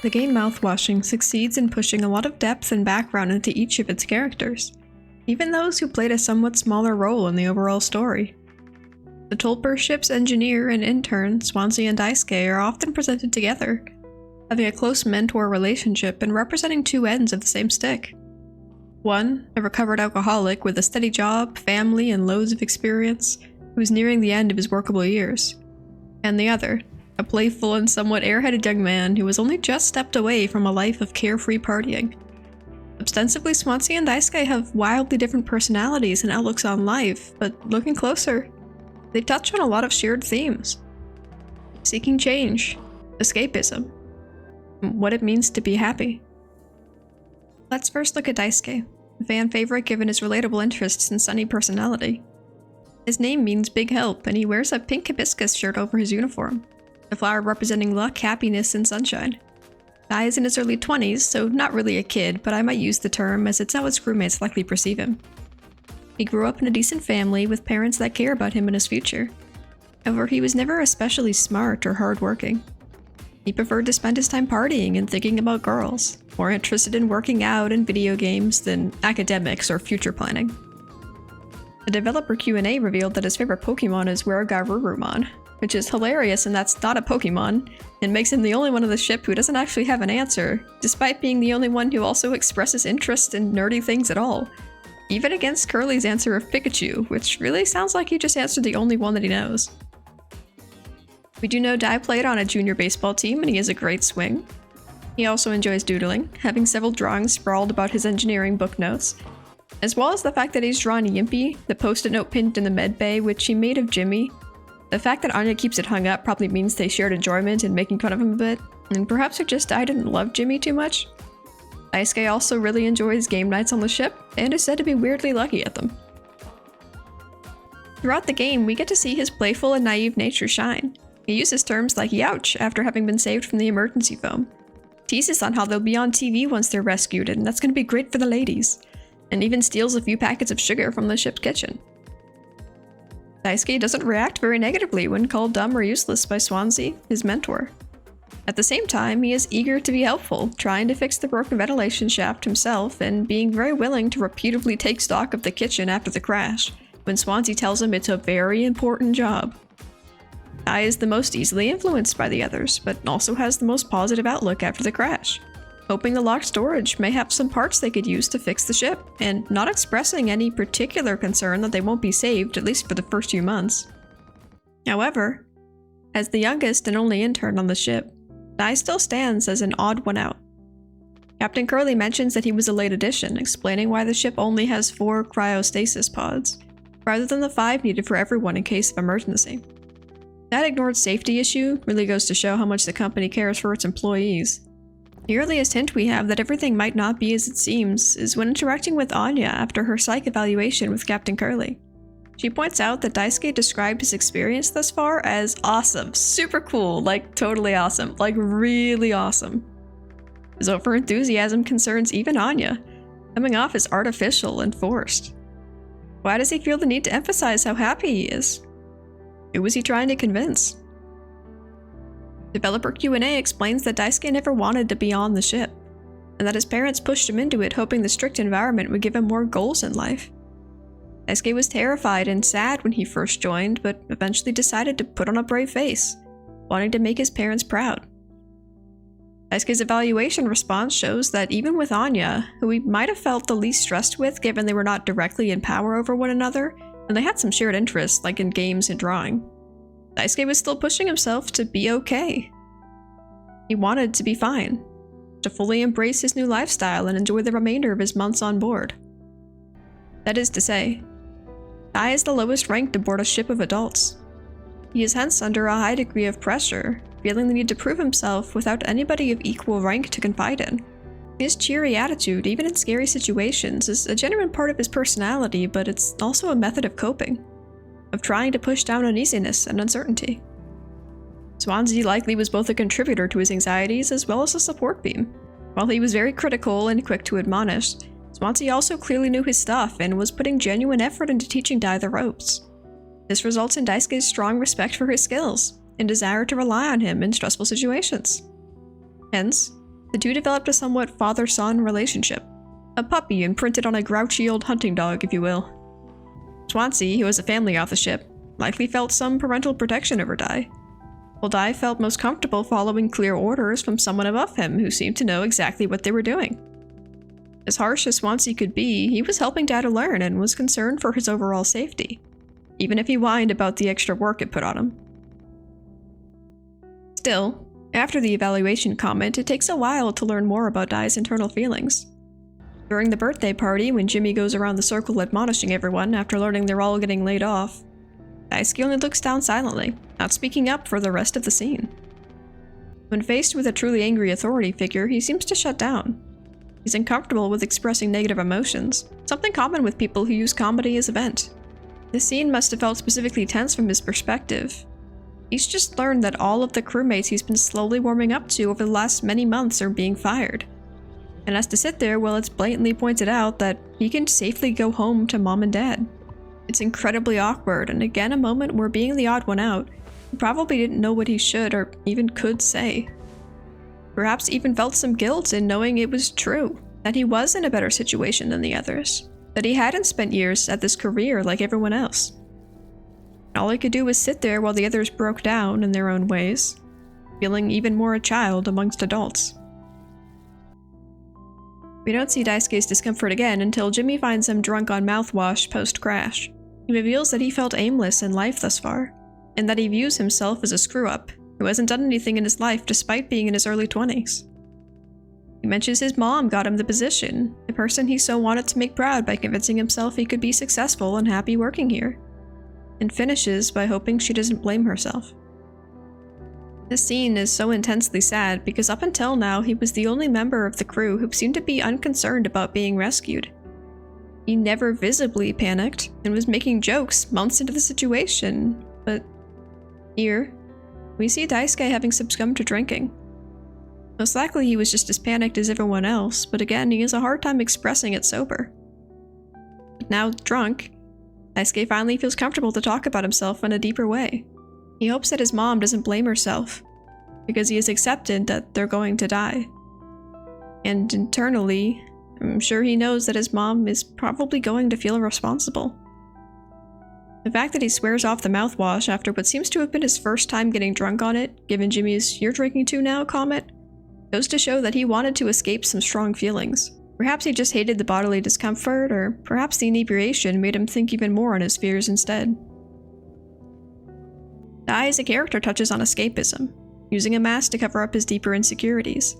The game Mouthwashing succeeds in pushing a lot of depth and background into each of its characters, even those who played a somewhat smaller role in the overall story. The Tulper ship's engineer and intern, Swansea and Daisuke, are often presented together, having a close mentor relationship and representing two ends of the same stick. One, a recovered alcoholic with a steady job, family, and loads of experience, who's nearing the end of his workable years. And the other, a playful and somewhat airheaded young man who has only just stepped away from a life of carefree partying. Ostensibly, Swansea and Daisuke have wildly different personalities and outlooks on life, but looking closer, they touch on a lot of shared themes. Seeking change, escapism, what it means to be happy. Let's first look at Daisuke, a fan favorite given his relatable interests and sunny personality. His name means big help, and he wears a pink hibiscus shirt over his uniform, a flower representing luck, happiness, and sunshine. Dai is in his early 20s, so not really a kid, but I might use the term as it's how his crewmates likely perceive him. He grew up in a decent family with parents that care about him and his future. However, he was never especially smart or hardworking. He preferred to spend his time partying and thinking about girls, more interested in working out and video games than academics or future planning. A developer Q&A revealed that his favorite Pokemon is Weregarurumon, which is hilarious and that's not a Pokemon, and makes him the only one on the ship who doesn't actually have an answer, despite being the only one who also expresses interest in nerdy things at all. Even against Curly's answer of Pikachu, which really sounds like he just answered the only one that he knows. We do know Dai played on a junior baseball team and he has a great swing. He also enjoys doodling, having several drawings sprawled about his engineering book notes, as well as the fact that he's drawn Yimpy, the post-it note pinned in the med bay, which he made of Jimmy. The fact that Anya keeps it hung up probably means they shared enjoyment in making fun of him a bit, and perhaps it just Dai didn't love Jimmy too much. Daisuke also really enjoys game nights on the ship, and is said to be weirdly lucky at them. Throughout the game, we get to see his playful and naive nature shine. He uses terms like "youch" after having been saved from the emergency foam, teases on how they'll be on TV once they're rescued and that's gonna be great for the ladies, and even steals a few packets of sugar from the ship's kitchen. Daisuke doesn't react very negatively when called dumb or useless by Swansea, his mentor. At the same time, he is eager to be helpful, trying to fix the broken ventilation shaft himself and being very willing to reputedly take stock of the kitchen after the crash, when Swansea tells him it's a very important job. Dai is the most easily influenced by the others, but also has the most positive outlook after the crash, hoping the locked storage may have some parts they could use to fix the ship, and not expressing any particular concern that they won't be saved, at least for the first few months. However, as the youngest and only intern on the ship, Dai still stands as an odd one out. Captain Curly mentions that he was a late addition, explaining why the ship only has 4 cryostasis pods, rather than the 5 needed for everyone in case of emergency. That ignored safety issue really goes to show how much the company cares for its employees. The earliest hint we have that everything might not be as it seems is when interacting with Anya after her psych evaluation with Captain Curly. She points out that Daisuke described his experience thus far as awesome, super cool, like totally awesome, like really awesome. His over-enthusiasm concerns even Anya, coming off as artificial and forced. Why does he feel the need to emphasize how happy he is? Who was he trying to convince? Developer Q&A explains that Daisuke never wanted to be on the ship, and that his parents pushed him into it hoping the strict environment would give him more goals in life. Daisuke was terrified and sad when he first joined, but eventually decided to put on a brave face, wanting to make his parents proud. Daisuke's evaluation response shows that even with Anya, who he might have felt the least stressed with given they were not directly in power over one another, and they had some shared interests like in games and drawing, Daisuke was still pushing himself to be okay. He wanted to be fine, to fully embrace his new lifestyle and enjoy the remainder of his months on board. That is to say, Dai is the lowest ranked aboard a ship of adults. He is hence under a high degree of pressure, feeling the need to prove himself without anybody of equal rank to confide in. His cheery attitude, even in scary situations, is a genuine part of his personality, but it's also a method of coping, of trying to push down uneasiness and uncertainty. Swansea likely was both a contributor to his anxieties as well as a support beam. While he was very critical and quick to admonish, Swansea also clearly knew his stuff and was putting genuine effort into teaching Dai the ropes. This results in Daisuke's strong respect for his skills and desire to rely on him in stressful situations. Hence, The two developed a somewhat father-son relationship. A puppy imprinted on a grouchy old hunting dog, if you will. Swansea, who has a family off the ship, likely felt some parental protection over Dai, while Dai felt most comfortable following clear orders from someone above him who seemed to know exactly what they were doing. As harsh as Swansea could be, he was helping Dai to learn and was concerned for his overall safety, even if he whined about the extra work it put on him. Still, after the evaluation comment, it takes a while to learn more about Dai's internal feelings. During the birthday party, when Jimmy goes around the circle admonishing everyone after learning they're all getting laid off, Daisuke only looks down silently, not speaking up for the rest of the scene. When faced with a truly angry authority figure, he seems to shut down. He's uncomfortable with expressing negative emotions, something common with people who use comedy as a vent. This scene must have felt specifically tense from his perspective. He's just learned that all of the crewmates he's been slowly warming up to over the last many months are being fired, and has to sit there while it's blatantly pointed out that he can safely go home to mom and dad. It's incredibly awkward, and again a moment where, being the odd one out, he probably didn't know what he should or even could say. Perhaps even felt some guilt in knowing it was true, that he was in a better situation than the others, that he hadn't spent years at this career like everyone else. All he could do was sit there while the others broke down in their own ways, feeling even more a child amongst adults. We don't see Daisuke's discomfort again until Jimmy finds him drunk on mouthwash post-crash. He reveals that he felt aimless in life thus far, and that he views himself as a screw-up who hasn't done anything in his life despite being in his early 20s. He mentions his mom got him the position, the person he so wanted to make proud by convincing himself he could be successful and happy working here, and finishes by hoping she doesn't blame herself. This scene is so intensely sad because up until now he was the only member of the crew who seemed to be unconcerned about being rescued. He never visibly panicked and was making jokes months into the situation, but here, we see Daisuke having succumbed to drinking. Most likely he was just as panicked as everyone else, but again, he has a hard time expressing it sober. But now drunk, Daisuke finally feels comfortable to talk about himself in a deeper way. He hopes that his mom doesn't blame herself, because he has accepted that they're going to die. And internally, I'm sure he knows that his mom is probably going to feel responsible. The fact that he swears off the mouthwash after what seems to have been his first time getting drunk on it, given Jimmy's "you're drinking too now" comment, goes to show that he wanted to escape some strong feelings. Perhaps he just hated the bodily discomfort, or perhaps the inebriation made him think even more on his fears instead. Dai as a character touches on escapism, using a mask to cover up his deeper insecurities.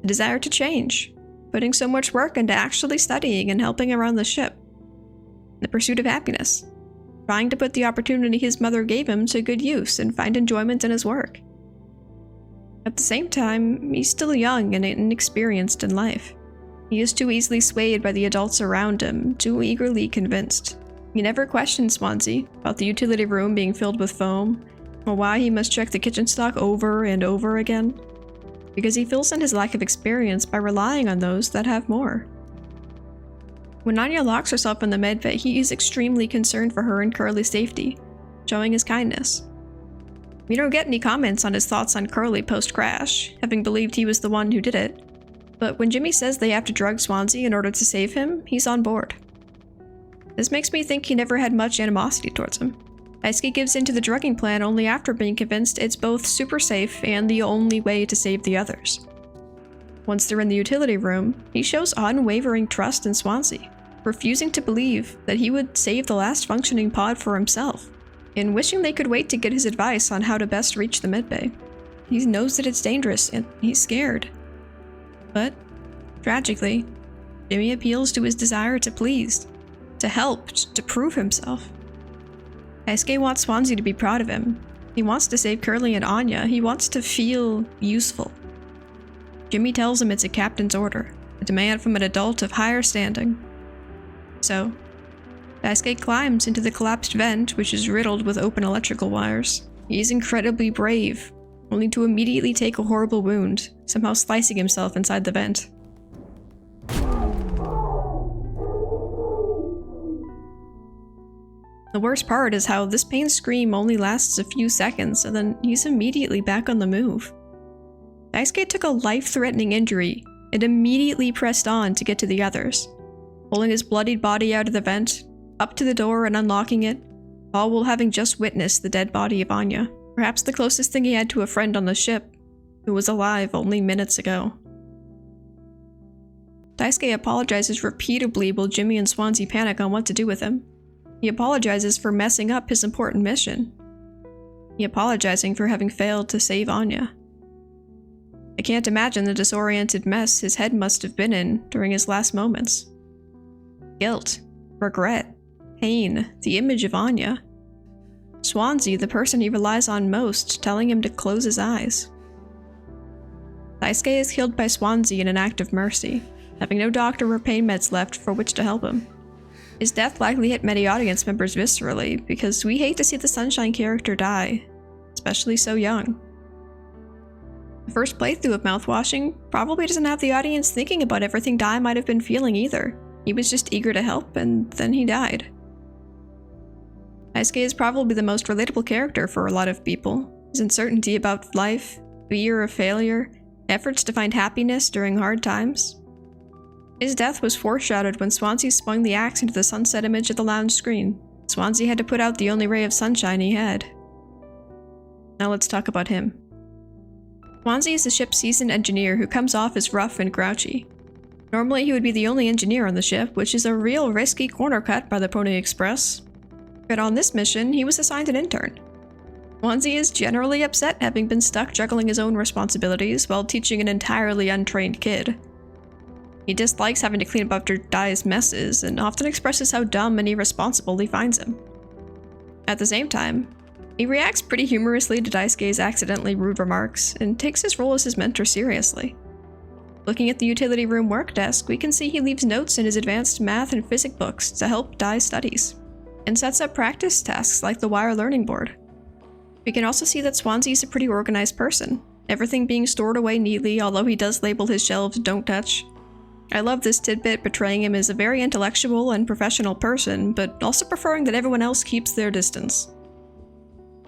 The desire to change, putting so much work into actually studying and helping around the ship. The pursuit of happiness, trying to put the opportunity his mother gave him to good use and find enjoyment in his work. At the same time, he's still young and inexperienced in life. He is too easily swayed by the adults around him, too eagerly convinced. He never questions Swansea about the utility room being filled with foam, or why he must check the kitchen stock over and over again, because he fills in his lack of experience by relying on those that have more. When Anya locks herself in the medbay, he is extremely concerned for her and Curly's safety, showing his kindness. We don't get any comments on his thoughts on Curly post-crash, having believed he was the one who did it, but when Jimmy says they have to drug Swansea in order to save him, he's on board. This makes me think he never had much animosity towards him. Daisuke gives in to the drugging plan only after being convinced it's both super safe and the only way to save the others. Once they're in the utility room, he shows unwavering trust in Swansea, refusing to believe that he would save the last functioning pod for himself, and wishing they could wait to get his advice on how to best reach the medbay. He knows that it's dangerous, and he's scared. But, tragically, Jimmy appeals to his desire to please, to help, to prove himself. Daisuke wants Swansea to be proud of him. He wants to save Curly and Anya. He wants to feel useful. Jimmy tells him it's a captain's order, a demand from an adult of higher standing. So, Daisuke climbs into the collapsed vent, which is riddled with open electrical wires. He is incredibly brave, only to immediately take a horrible wound, somehow slicing himself inside the vent. The worst part is how this pain scream only lasts a few seconds, and then he's immediately back on the move. Daisuke took a life-threatening injury and immediately pressed on to get to the others, pulling his bloodied body out of the vent, up to the door and unlocking it, all while having just witnessed the dead body of Anya, perhaps the closest thing he had to a friend on the ship, who was alive only minutes ago. Daisuke apologizes repeatedly while Jimmy and Swansea panic on what to do with him. He apologizes for messing up his important mission. He apologizing for having failed to save Anya. I can't imagine the disoriented mess his head must have been in during his last moments. Guilt, regret, pain, the image of Anya. Swansea, the person he relies on most, telling him to close his eyes. Daisuke is killed by Swansea in an act of mercy, having no doctor or pain meds left for which to help him. His death likely hit many audience members viscerally, because we hate to see the Sunshine character die, especially so young. The first playthrough of Mouthwashing probably doesn't have the audience thinking about everything Dai might have been feeling either. He was just eager to help, and then he died. Daisuke is probably the most relatable character for a lot of people. His uncertainty about life, fear of failure, efforts to find happiness during hard times. His death was foreshadowed when Swansea swung the axe into the sunset image of the lounge screen. Swansea had to put out the only ray of sunshine he had. Now let's talk about him. Swansea is the ship's seasoned engineer who comes off as rough and grouchy. Normally he would be the only engineer on the ship, which is a real risky corner cut by the Pony Express. But on this mission, he was assigned an intern. Swansea is generally upset having been stuck juggling his own responsibilities while teaching an entirely untrained kid. He dislikes having to clean up after Dai's messes, and often expresses how dumb and irresponsible he finds him. At the same time, he reacts pretty humorously to Daisuke's accidentally rude remarks, and takes his role as his mentor seriously. Looking at the utility room work desk, we can see he leaves notes in his advanced math and physics books to help Dai's studies, and sets up practice tasks like the wire learning board. We can also see that Swansea is a pretty organized person, everything being stored away neatly, although he does label his shelves "Don't Touch." I love this tidbit portraying him as a very intellectual and professional person, but also preferring that everyone else keeps their distance.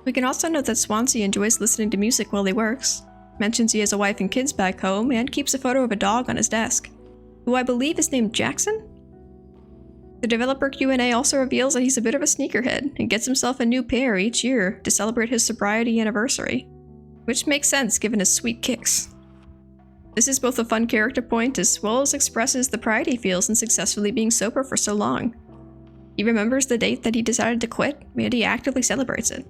We can also note that Swansea enjoys listening to music while he works, mentions he has a wife and kids back home, and keeps a photo of a dog on his desk, who I believe is named Jackson? The developer Q&A also reveals that he's a bit of a sneakerhead, and gets himself a new pair each year to celebrate his sobriety anniversary, which makes sense given his sweet kicks. This is both a fun character point as well as expresses the pride he feels in successfully being sober for so long. He remembers the date that he decided to quit, and he actively celebrates it.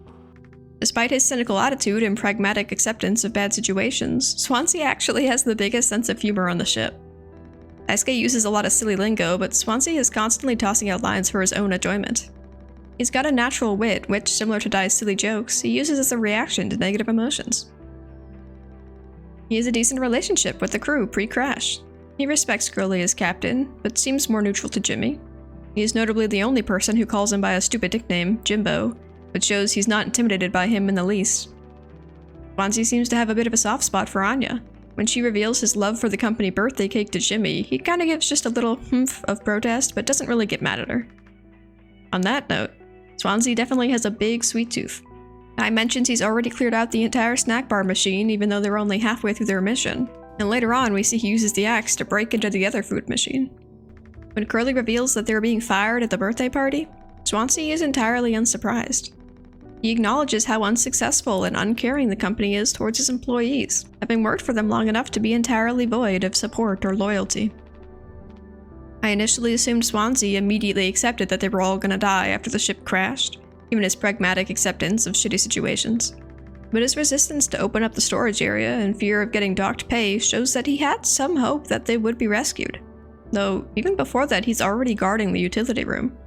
Despite his cynical attitude and pragmatic acceptance of bad situations, Swansea actually has the biggest sense of humor on the ship. Daisuke uses a lot of silly lingo, but Swansea is constantly tossing out lines for his own enjoyment. He's got a natural wit, which, similar to Dai's silly jokes, he uses as a reaction to negative emotions. He has a decent relationship with the crew pre-crash. He respects Curly as captain, but seems more neutral to Jimmy. He is notably the only person who calls him by a stupid nickname, Jimbo, which shows he's not intimidated by him in the least. Swansea seems to have a bit of a soft spot for Anya. When she reveals his love for the company birthday cake to Jimmy, he kinda gives just a little humph of protest, but doesn't really get mad at her. On that note, Swansea definitely has a big sweet tooth. I mentioned he's already cleared out the entire snack bar machine even though they're only halfway through their mission, and later on we see he uses the axe to break into the other food machine. When Curly reveals that they're being fired at the birthday party, Swansea is entirely unsurprised. He acknowledges how unsuccessful and uncaring the company is towards its employees, having worked for them long enough to be entirely void of support or loyalty. I initially assumed Swansea immediately accepted that they were all gonna die after the ship crashed, given his pragmatic acceptance of shitty situations. But his resistance to open up the storage area and fear of getting docked pay shows that he had some hope that they would be rescued. Though, even before that, he's already guarding the utility room,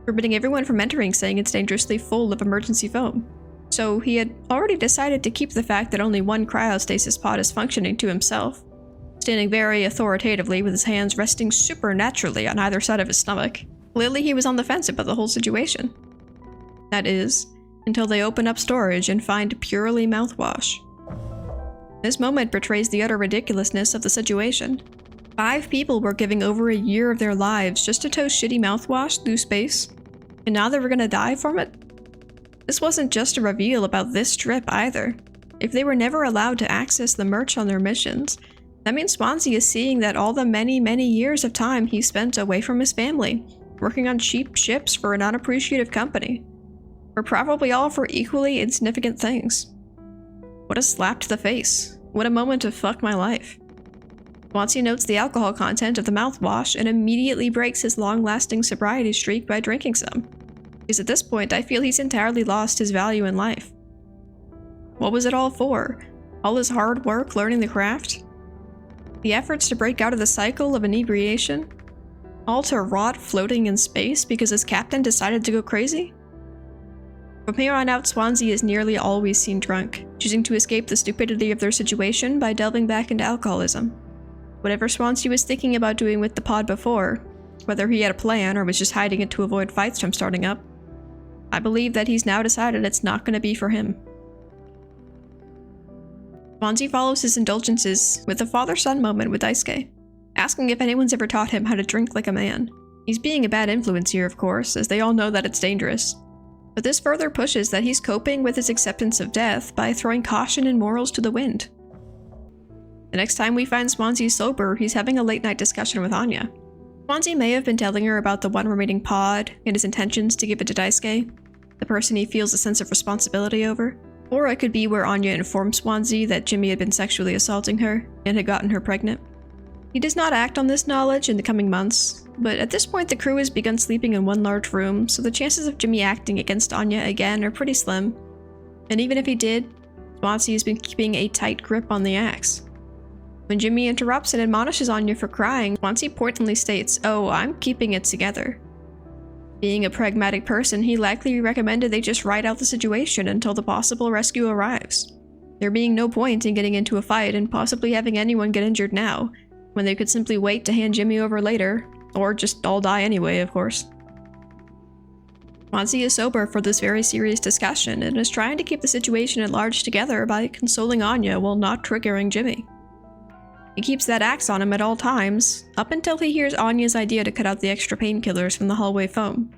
forbidding everyone from entering, saying it's dangerously full of emergency foam. So he had already decided to keep the fact that only one cryostasis pod is functioning to himself, standing very authoritatively with his hands resting supernaturally on either side of his stomach. Clearly he was on the fence about the whole situation. That is, until they open up storage and find purely mouthwash. This moment portrays the utter ridiculousness of the situation. 5 people were giving over a year of their lives just to tow shitty mouthwash through space, and now they were gonna die from it? This wasn't just a reveal about this trip either. if they were never allowed to access the merch on their missions, that means Swansea is seeing that all the many, many years of time he spent away from his family, working on cheap ships for an unappreciative company, were probably all for equally insignificant things. What a slap to the face. What a moment to fuck my life. Swansea notes the alcohol content of the mouthwash and immediately breaks his long-lasting sobriety streak by drinking some. Because at this point, I feel he's entirely lost his value in life. What was it all for? All his hard work learning the craft? The efforts to break out of the cycle of inebriation? All to rot floating in space because his captain decided to go crazy? From here on out, Swansea is nearly always seen drunk, choosing to escape the stupidity of their situation by delving back into alcoholism. Whatever Swansea was thinking about doing with the pod before, whether he had a plan or was just hiding it to avoid fights from starting up, I believe that he's now decided it's not going to be for him. Swansea follows his indulgences with a father-son moment with Daisuke, asking if anyone's ever taught him how to drink like a man. He's being a bad influence here, of course, as they all know that it's dangerous. But this further pushes that he's coping with his acceptance of death by throwing caution and morals to the wind. The next time we find Swansea sober, he's having a late-night discussion with Anya. Swansea may have been telling her about the one remaining pod and his intentions to give it to Daisuke, the person he feels a sense of responsibility over. Or it could be where Anya informed Swansea that Jimmy had been sexually assaulting her and had gotten her pregnant. He does not act on this knowledge in the coming months, but at this point the crew has begun sleeping in one large room, so the chances of Jimmy acting against Anya again are pretty slim. And even if he did, Swansea has been keeping a tight grip on the axe. When Jimmy interrupts and admonishes Anya for crying, Swansea pointedly states, "Oh, I'm keeping it together." Being a pragmatic person, he likely recommended they just ride out the situation until the possible rescue arrives. There being no point in getting into a fight and possibly having anyone get injured now, when they could simply wait to hand Jimmy over later, or just all die anyway, of course. Swansea is sober for this very serious discussion and is trying to keep the situation at large together by consoling Anya while not triggering Jimmy. He keeps that axe on him at all times, up until he hears Anya's idea to cut out the extra painkillers from the hallway foam.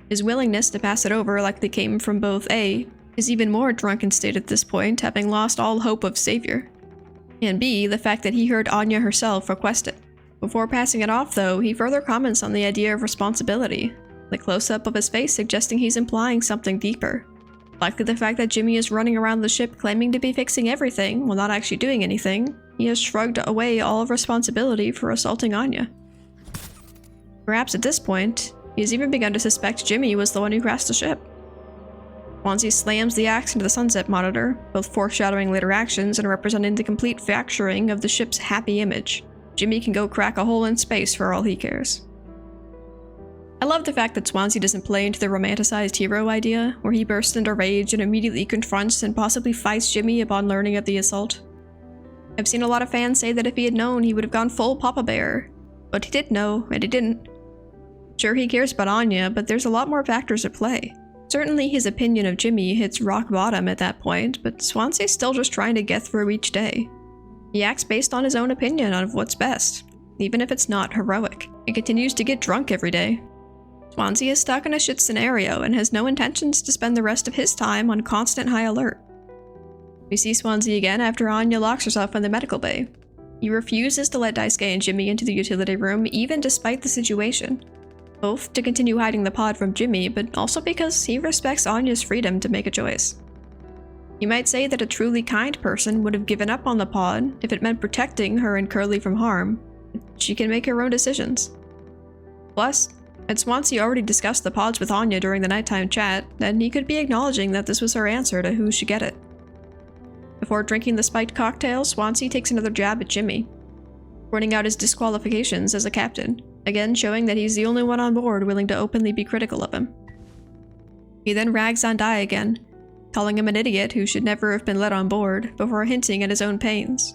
His willingness to pass it over likely came from both A, his even more drunken state at this point, having lost all hope of savior, and B, the fact that he heard Anya herself request it. Before passing it off, though, he further comments on the idea of responsibility, the close-up of his face suggesting he's implying something deeper. Likely the fact that Jimmy is running around the ship claiming to be fixing everything while not actually doing anything. He has shrugged away all responsibility for assaulting Anya. Perhaps at this point, he has even begun to suspect Jimmy was the one who crashed the ship. Swansea slams the axe into the sunset monitor, both foreshadowing later actions and representing the complete fracturing of the ship's happy image. Jimmy can go crack a hole in space for all he cares. I love the fact that Swansea doesn't play into the romanticized hero idea, where he bursts into rage and immediately confronts and possibly fights Jimmy upon learning of the assault. I've seen a lot of fans say that if he had known, he would have gone full Papa Bear. But he did know, and he didn't. Sure, he cares about Anya, but there's a lot more factors at play. Certainly his opinion of Jimmy hits rock bottom at that point, but Swansea's still just trying to get through each day. He acts based on his own opinion of what's best, even if it's not heroic, and continues to get drunk every day. Swansea is stuck in a shit scenario and has no intentions to spend the rest of his time on constant high alert. We see Swansea again after Anya locks herself in the medical bay. He refuses to let Daisuke and Jimmy into the utility room even despite the situation. Both to continue hiding the pod from Jimmy, but also because he respects Anya's freedom to make a choice. You might say that a truly kind person would have given up on the pod if it meant protecting her and Curly from harm. She can make her own decisions. Plus, had Swansea already discussed the pods with Anya during the nighttime chat, then he could be acknowledging that this was her answer to who should get it. Before drinking the spiked cocktail, Swansea takes another jab at Jimmy, pointing out his disqualifications as a captain, again showing that he's the only one on board willing to openly be critical of him. He then rags on Dai again, calling him an idiot who should never have been let on board, before hinting at his own pains.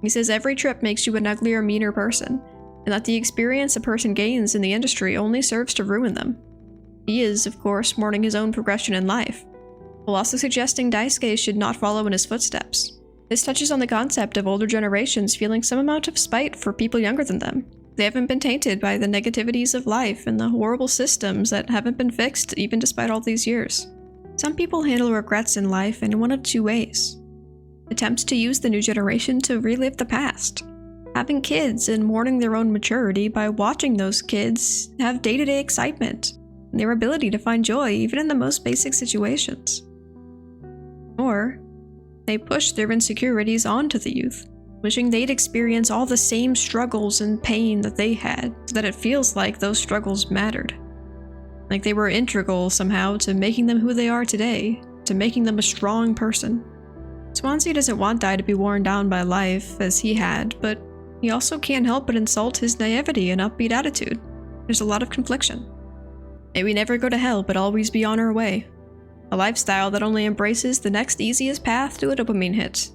He says every trip makes you an uglier, meaner person, and that the experience a person gains in the industry only serves to ruin them. He is, of course, mourning his own progression in life, while also suggesting Daisuke should not follow in his footsteps. This touches on the concept of older generations feeling some amount of spite for people younger than them. They haven't been tainted by the negativities of life and the horrible systems that haven't been fixed even despite all these years. Some people handle regrets in life in one of two ways. Attempts to use the new generation to relive the past, having kids and mourning their own maturity by watching those kids have day-to-day excitement and their ability to find joy even in the most basic situations. Or, they push their insecurities onto the youth, wishing they'd experience all the same struggles and pain that they had, so that it feels like those struggles mattered. Like they were integral somehow to making them who they are today, to making them a strong person. Swansea doesn't want Dai to be worn down by life, as he had, but he also can't help but insult his naivety and upbeat attitude. There's a lot of confliction. May we never go to hell, but always be on our way. A lifestyle that only embraces the next easiest path to a dopamine hit.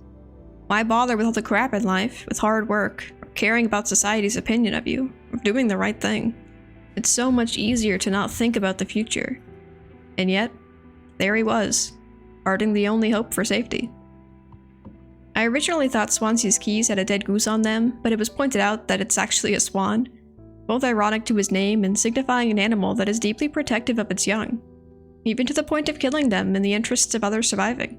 Why bother with all the crap in life, with hard work, or caring about society's opinion of you, or doing the right thing? It's so much easier to not think about the future. And yet, there he was, guarding the only hope for safety. I originally thought Swansea's keys had a dead goose on them, but it was pointed out that it's actually a swan, both ironic to his name and signifying an animal that is deeply protective of its young, even to the point of killing them in the interests of others surviving.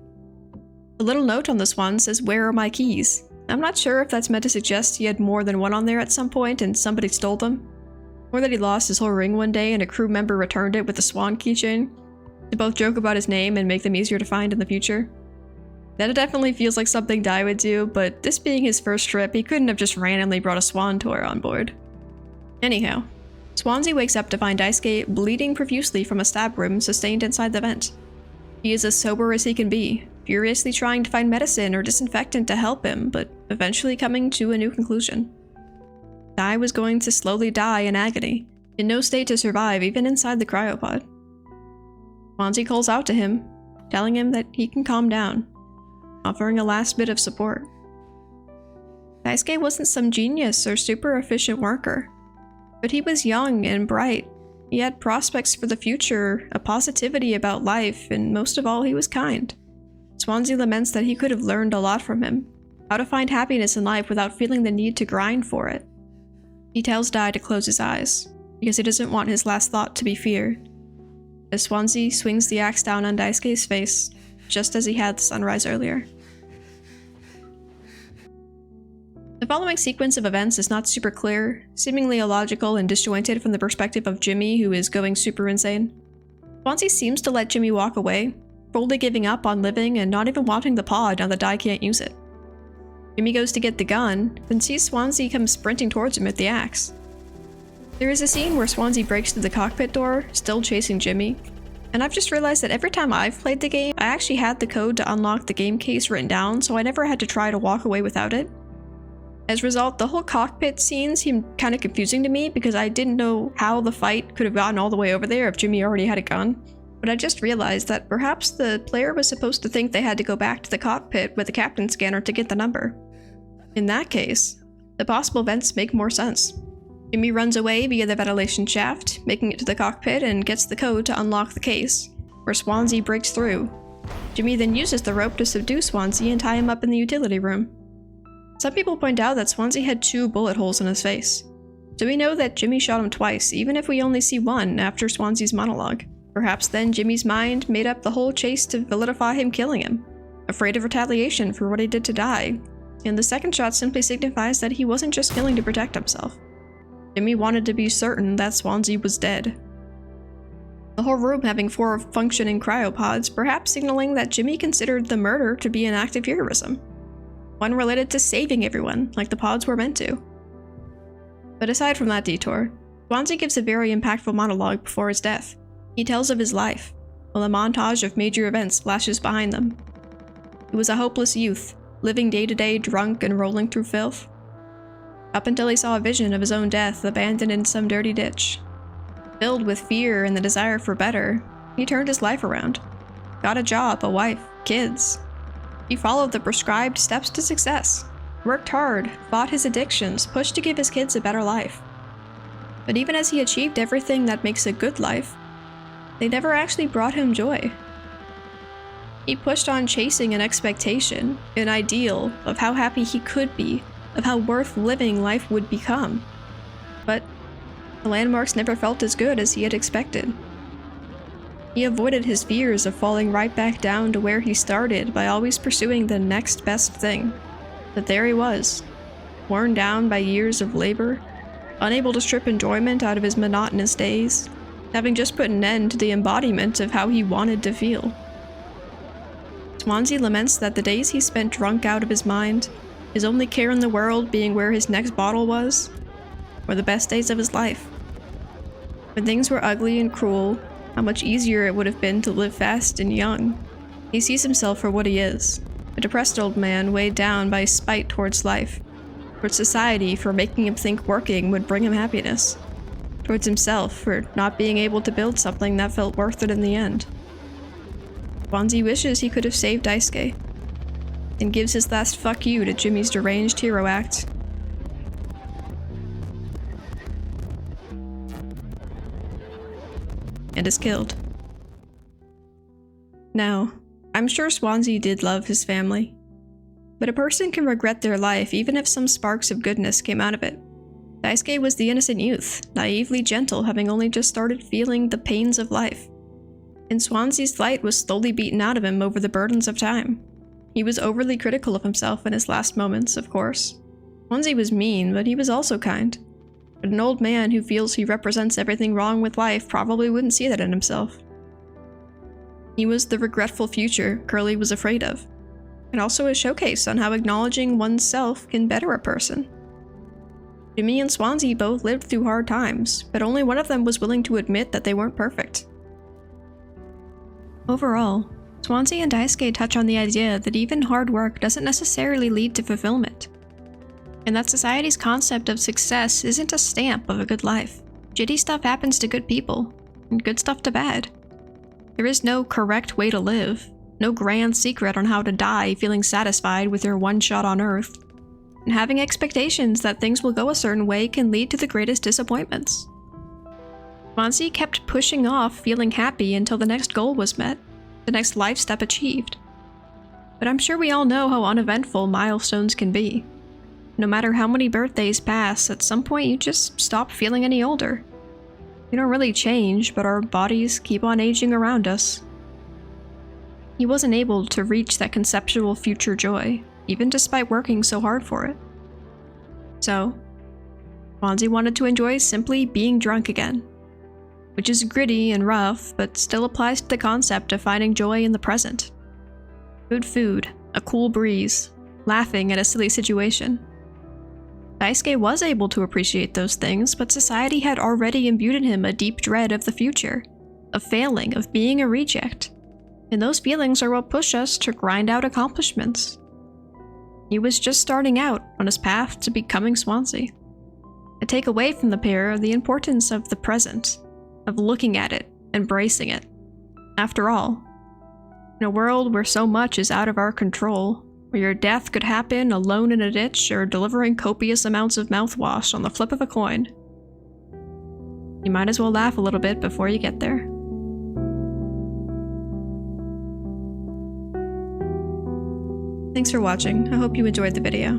The little note on the swan says, "Where are my keys?" I'm not sure if that's meant to suggest he had more than one on there at some point and somebody stole them, or that he lost his whole ring one day and a crew member returned it with a swan keychain, to both joke about his name and make them easier to find in the future. That definitely feels like something Dai would do, but this being his first trip, he couldn't have just randomly brought a swan tour on board. Anyhow, Swansea wakes up to find Daisuke bleeding profusely from a stab wound sustained inside the vent. He is as sober as he can be, furiously trying to find medicine or disinfectant to help him, but eventually coming to a new conclusion. Dai was going to slowly die in agony, in no state to survive even inside the cryopod. Swansea calls out to him, telling him that he can calm down, offering a last bit of support. Daisuke wasn't some genius or super efficient worker, but he was young and bright. He had prospects for the future, a positivity about life, and most of all, he was kind. Swansea laments that he could have learned a lot from him, how to find happiness in life without feeling the need to grind for it. He tells Dai to close his eyes, because he doesn't want his last thought to be fear. As Swansea swings the axe down on Daisuke's face, just as he had the sunrise earlier. The following sequence of events is not super clear, seemingly illogical and disjointed from the perspective of Jimmy, who is going super insane. Swansea seems to let Jimmy walk away, fully giving up on living and not even wanting the pod now that Dai can't use it. Jimmy goes to get the gun, then sees Swansea come sprinting towards him with the axe. There is a scene where Swansea breaks through the cockpit door, still chasing Jimmy, and I've just realized that every time I've played the game, I actually had the code to unlock the game case written down, so I never had to try to walk away without it. As a result, the whole cockpit scene seemed kind of confusing to me because I didn't know how the fight could have gotten all the way over there if Jimmy already had a gun. But I just realized that perhaps the player was supposed to think they had to go back to the cockpit with the captain scanner to get the number. In that case, the possible events make more sense. Jimmy runs away via the ventilation shaft, making it to the cockpit and gets the code to unlock the case, where Swansea breaks through. Jimmy then uses the rope to subdue Swansea and tie him up in the utility room. Some people point out that Swansea had 2 bullet holes in his face, so we know that Jimmy shot him twice, even if we only see one after Swansea's monologue. Perhaps then Jimmy's mind made up the whole chase to vilify him killing him, afraid of retaliation for what he did to Dai, and the second shot simply signifies that he wasn't just killing to protect himself. Jimmy wanted to be certain that Swansea was dead. The whole room having 4 functioning cryopods, perhaps signaling that Jimmy considered the murder to be an act of heroism. One related to saving everyone, like the pods were meant to. But aside from that detour, Swansea gives a very impactful monologue before his death. He tells of his life, while a montage of major events flashes behind them. He was a hopeless youth, living day to day drunk and rolling through filth. Up until he saw a vision of his own death abandoned in some dirty ditch. Filled with fear and the desire for better, he turned his life around. Got a job, a wife, kids. He followed the prescribed steps to success, worked hard, fought his addictions, pushed to give his kids a better life. But even as he achieved everything that makes a good life, they never actually brought him joy. He pushed on chasing an expectation, an ideal of how happy he could be, of how worth living life would become. But the landmarks never felt as good as he had expected. He avoided his fears of falling right back down to where he started by always pursuing the next best thing. But there he was, worn down by years of labor, unable to strip enjoyment out of his monotonous days, having just put an end to the embodiment of how he wanted to feel. Swansea laments that the days he spent drunk out of his mind, his only care in the world being where his next bottle was, were the best days of his life. When things were ugly and cruel, how much easier it would have been to live fast and young. He sees himself for what he is, a depressed old man weighed down by spite towards life, towards society for making him think working would bring him happiness, towards himself for not being able to build something that felt worth it in the end. Swansea wishes he could have saved Daisuke, and gives his last fuck you to Jimmy's deranged hero act. And is killed. Now, I'm sure Swansea did love his family, but a person can regret their life even if some sparks of goodness came out of it. Daisuke was the innocent youth, naively gentle, having only just started feeling the pains of life. And Swansea's light was slowly beaten out of him over the burdens of time. He was overly critical of himself in his last moments, of course. Swansea was mean, but he was also kind. But an old man who feels he represents everything wrong with life probably wouldn't see that in himself. He was the regretful future Curly was afraid of, and also a showcase on how acknowledging oneself can better a person. Jimmy and Swansea both lived through hard times, but only one of them was willing to admit that they weren't perfect. Overall, Swansea and Daisuke touch on the idea that even hard work doesn't necessarily lead to fulfillment, and that society's concept of success isn't a stamp of a good life. Shitty stuff happens to good people, and good stuff to bad. There is no correct way to live, no grand secret on how to die feeling satisfied with your one shot on Earth, and having expectations that things will go a certain way can lead to the greatest disappointments. Swansea kept pushing off feeling happy until the next goal was met, the next life step achieved. But I'm sure we all know how uneventful milestones can be. No matter how many birthdays pass, at some point you just stop feeling any older. We don't really change, but our bodies keep on aging around us. He wasn't able to reach that conceptual future joy, even despite working so hard for it. So, Swansea wanted to enjoy simply being drunk again, which is gritty and rough, but still applies to the concept of finding joy in the present. Good food, a cool breeze, laughing at a silly situation. Daisuke was able to appreciate those things, but society had already imbued in him a deep dread of the future, of failing, of being a reject. And those feelings are what push us to grind out accomplishments. He was just starting out on his path to becoming Swansea. I take away from the pair the importance of the present, of looking at it, embracing it. After all, in a world where so much is out of our control, where your death could happen alone in a ditch or delivering copious amounts of mouthwash on the flip of a coin, you might as well laugh a little bit before you get there. Thanks for watching. I hope you enjoyed the video.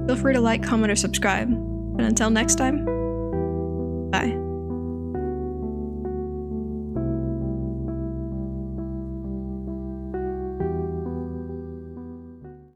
Feel free to like, comment, or subscribe. And until next time, bye.